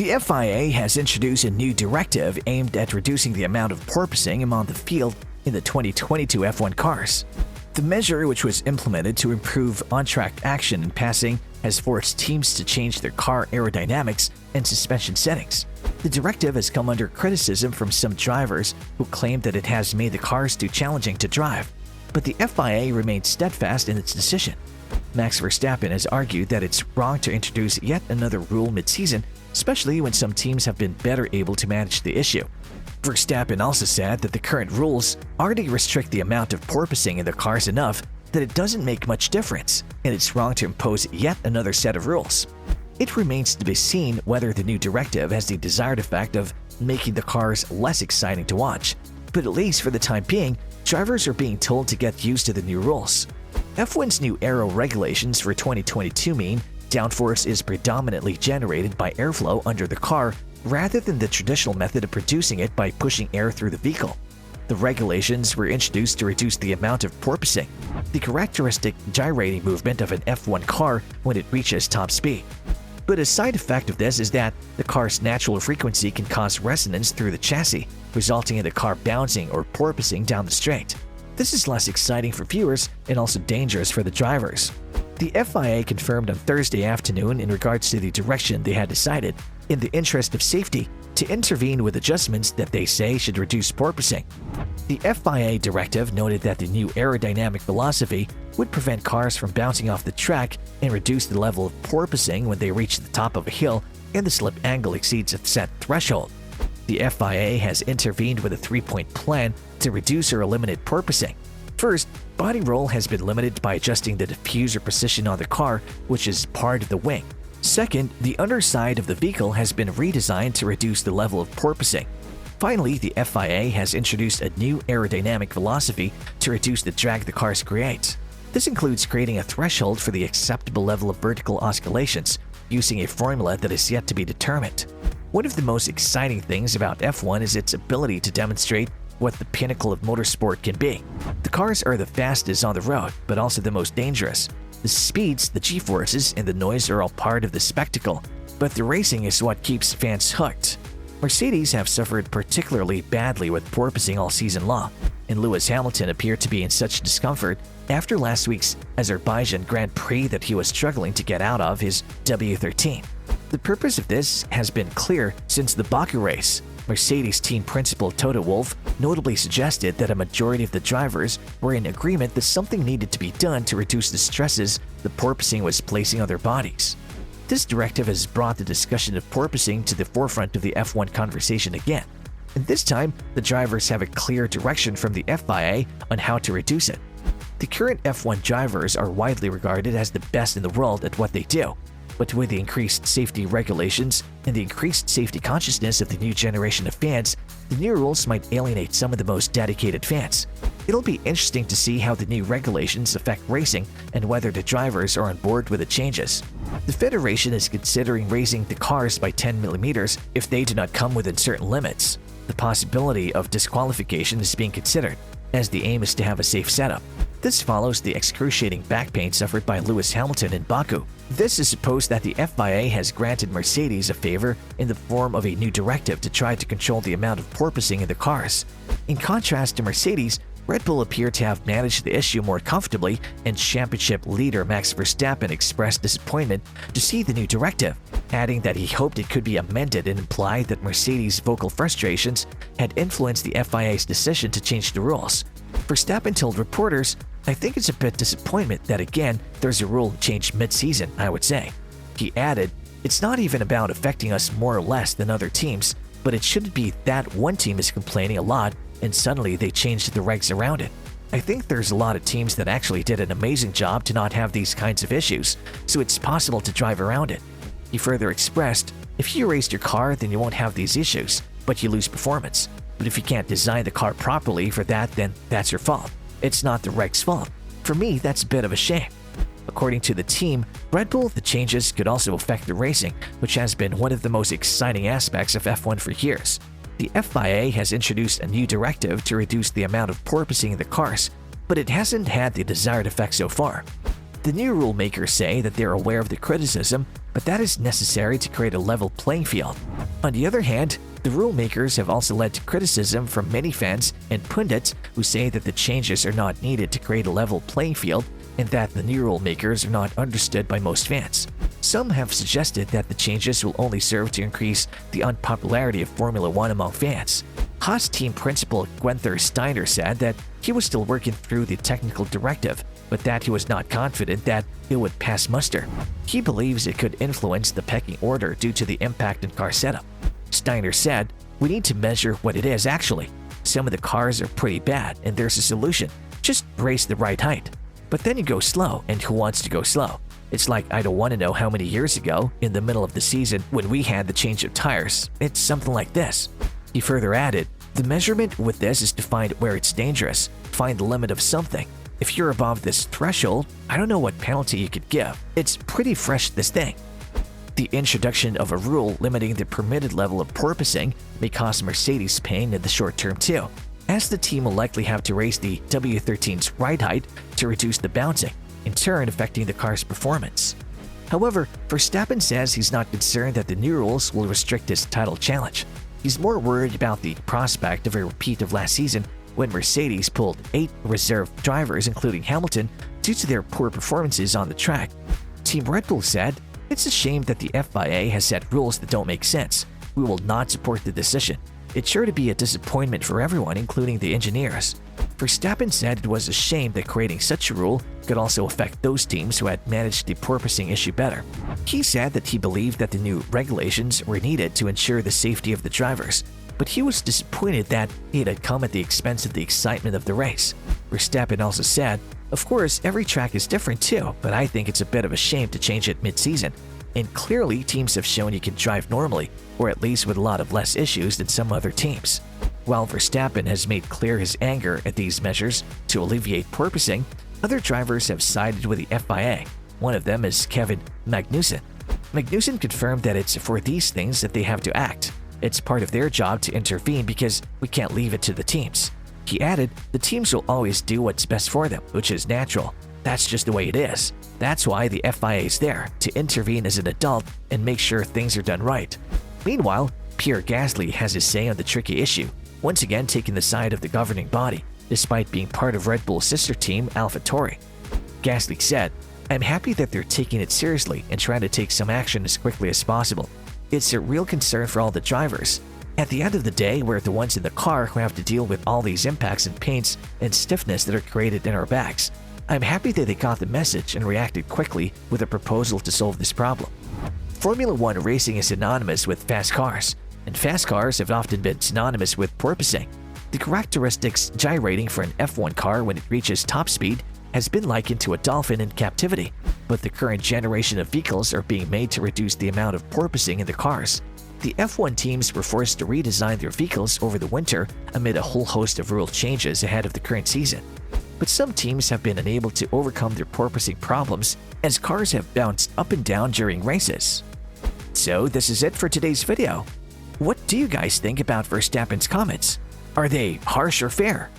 The FIA has introduced a new directive aimed at reducing the amount of porpoising among the field in the 2022 F1 cars. The measure, which was implemented to improve on-track action and passing, has forced teams to change their car aerodynamics and suspension settings. The directive has come under criticism from some drivers who claim that it has made the cars too challenging to drive, but the FIA remains steadfast in its decision. Max Verstappen has argued that it's wrong to introduce yet another rule mid-season, especially when some teams have been better able to manage the issue. Verstappen also said that the current rules already restrict the amount of porpoising in the cars enough that it doesn't make much difference, and it's wrong to impose yet another set of rules. It remains to be seen whether the new directive has the desired effect of making the cars less exciting to watch, but at least for the time being, drivers are being told to get used to the new rules. F1's new aero regulations for 2022 mean downforce is predominantly generated by airflow under the car rather than the traditional method of producing it by pushing air through the vehicle. The regulations were introduced to reduce the amount of porpoising, the characteristic gyrating movement of an F1 car when it reaches top speed. But a side effect of this is that the car's natural frequency can cause resonance through the chassis, resulting in the car bouncing or porpoising down the straight. This is less exciting for viewers and also dangerous for the drivers. The FIA confirmed on Thursday afternoon in regards to the direction they had decided, in the interest of safety, to intervene with adjustments that they say should reduce porpoising. The FIA directive noted that the new aerodynamic philosophy would prevent cars from bouncing off the track and reduce the level of porpoising when they reach the top of a hill and the slip angle exceeds a set threshold. The FIA has intervened with a three-point plan to reduce or eliminate porpoising. First, body roll has been limited by adjusting the diffuser position on the car, which is part of the wing. Second, the underside of the vehicle has been redesigned to reduce the level of porpoising. Finally, the FIA has introduced a new aerodynamic philosophy to reduce the drag the cars create. This includes creating a threshold for the acceptable level of vertical oscillations, using a formula that is yet to be determined. One of the most exciting things about F1 is its ability to demonstrate what the pinnacle of motorsport can be. The cars are the fastest on the road, but also the most dangerous. The speeds, the G-forces, and the noise are all part of the spectacle, but the racing is what keeps fans hooked. Mercedes have suffered particularly badly with porpoising all season long, and Lewis Hamilton appeared to be in such discomfort after last week's Azerbaijan Grand Prix that he was struggling to get out of his W13. The purpose of this has been clear since the Baku race. Mercedes team principal Toto Wolff notably suggested that a majority of the drivers were in agreement that something needed to be done to reduce the stresses the porpoising was placing on their bodies. This directive has brought the discussion of porpoising to the forefront of the F1 conversation again, and this time the drivers have a clear direction from the FIA on how to reduce it. The current F1 drivers are widely regarded as the best in the world at what they do, but with the increased safety regulations and the increased safety consciousness of the new generation of fans, the new rules might alienate some of the most dedicated fans. It'll be interesting to see how the new regulations affect racing and whether the drivers are on board with the changes. The Federation is considering raising the cars by 10mm if they do not come within certain limits. The possibility of disqualification is being considered, as the aim is to have a safe setup. This follows the excruciating back pain suffered by Lewis Hamilton in Baku. This is supposed that the FIA has granted Mercedes a favor in the form of a new directive to try to control the amount of porpoising in the cars. In contrast to Mercedes, Red Bull appeared to have managed the issue more comfortably, and championship leader Max Verstappen expressed disappointment to see the new directive, adding that he hoped it could be amended and implied that Mercedes' vocal frustrations had influenced the FIA's decision to change the rules. Verstappen told reporters, "I think it's a bit disappointment that again there's a rule change mid-season, I would say." He added, "It's not even about affecting us more or less than other teams, but it shouldn't be that one team is complaining a lot and suddenly they changed the regs around it. I think there's a lot of teams that actually did an amazing job to not have these kinds of issues, so it's possible to drive around it." He further expressed, "If you race your car, then you won't have these issues, but you lose performance. But if you can't design the car properly for that, then that's your fault. It's not the reg's fault. For me, that's a bit of a shame." According to the team, Red Bull, the changes could also affect the racing, which has been one of the most exciting aspects of F1 for years. The FIA has introduced a new directive to reduce the amount of porpoising in the cars, but it hasn't had the desired effect so far. The new rule makers say that they're aware of the criticism, but that is necessary to create a level playing field. On the other hand, the rule makers have also led to criticism from many fans and pundits who say that the changes are not needed to create a level playing field and that the new rule makers are not understood by most fans. Some have suggested that the changes will only serve to increase the unpopularity of Formula One among fans. Haas team principal Guenther Steiner said that he was still working through the technical directive, but that he was not confident that it would pass muster. He believes it could influence the pecking order due to the impact in car setup. Steiner said, "We need to measure what it is actually. Some of the cars are pretty bad and there's a solution. Just race the right height. But then you go slow, and who wants to go slow? It's like I don't want to know how many years ago, in the middle of the season, when we had the change of tires. It's something like this." He further added, "The measurement with this is to find where it's dangerous, find the limit of something. If you're above this threshold, I don't know what penalty you could give. It's pretty fresh, this thing." The introduction of a rule limiting the permitted level of porpoising may cause Mercedes pain in the short term too, as the team will likely have to raise the W13's ride height to reduce the bouncing, in turn affecting the car's performance. However, Verstappen says he's not concerned that the new rules will restrict his title challenge. He's more worried about the prospect of a repeat of last season when Mercedes pulled 8 reserve drivers including Hamilton due to their poor performances on the track. Team Red Bull said, "It's a shame that the FIA has set rules that don't make sense. We will not support the decision. It's sure to be a disappointment for everyone, including the engineers." Verstappen said it was a shame that creating such a rule could also affect those teams who had managed the porpoising issue better. He said that he believed that the new regulations were needed to ensure the safety of the drivers, but he was disappointed that it had come at the expense of the excitement of the race. Verstappen also said, "Of course, every track is different too, but I think it's a bit of a shame to change it mid-season. And clearly, teams have shown you can drive normally, or at least with a lot of less issues than some other teams." While Verstappen has made clear his anger at these measures to alleviate porpoising, other drivers have sided with the FIA. One of them is Kevin Magnussen. Magnussen confirmed that it's for these things that they have to act. It's part of their job to intervene because we can't leave it to the teams. He added, "The teams will always do what's best for them, which is natural. That's just the way it is. That's why the FIA is there, to intervene as an adult and make sure things are done right." Meanwhile, Pierre Gasly has his say on the tricky issue, once again taking the side of the governing body, despite being part of Red Bull's sister team AlphaTauri. Gasly said, "I'm happy that they're taking it seriously and trying to take some action as quickly as possible. It's a real concern for all the drivers. At the end of the day, we're the ones in the car who have to deal with all these impacts and pains and stiffness that are created in our backs. I'm happy that they got the message and reacted quickly with a proposal to solve this problem." Formula One racing is synonymous with fast cars, and fast cars have often been synonymous with porpoising. The characteristics gyrating for an F1 car when it reaches top speed has been likened to a dolphin in captivity, but the current generation of vehicles are being made to reduce the amount of porpoising in the cars. The F1 teams were forced to redesign their vehicles over the winter amid a whole host of rule changes ahead of the current season. But some teams have been unable to overcome their porpoising problems as cars have bounced up and down during races. So this is it for today's video. What do you guys think about Verstappen's comments? Are they harsh or fair?